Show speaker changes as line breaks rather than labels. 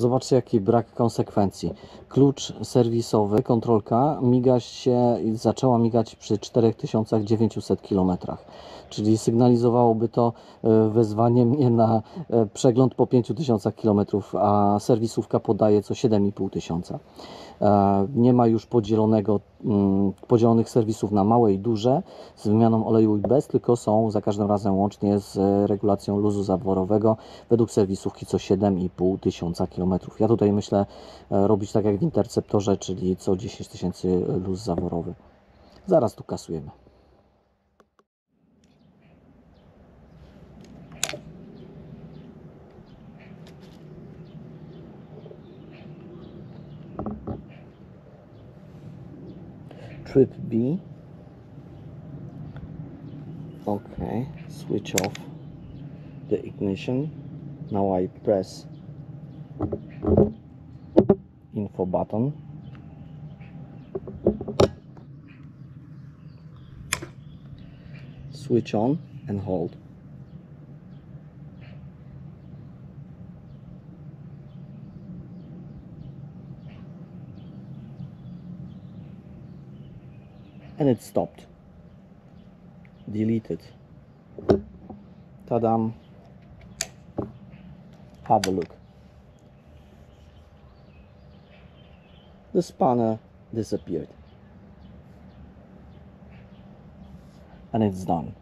Zobaczcie, jaki brak konsekwencji. Klucz serwisowy, kontrolka, zaczęła migać przy 4900 km. Czyli sygnalizowałoby to wezwanie mnie na przegląd po 5000 km, a serwisówka podaje co 7500. Nie ma już podzielonych serwisów na małe i duże z wymianą oleju i bez, tylko są za każdym razem łącznie z regulacją luzu zaworowego według serwisówki co 7500 km. Ja tutaj myślę robić tak jak w Interceptorze, czyli co 10 000 luz zaworowy. Zaraz tu kasujemy. Trip B. Okay, switch off the ignition. Now I press info button. Switch on and hold. And it stopped. Delete it. Ta-dam. Have a look. The spanner disappeared. And it's done.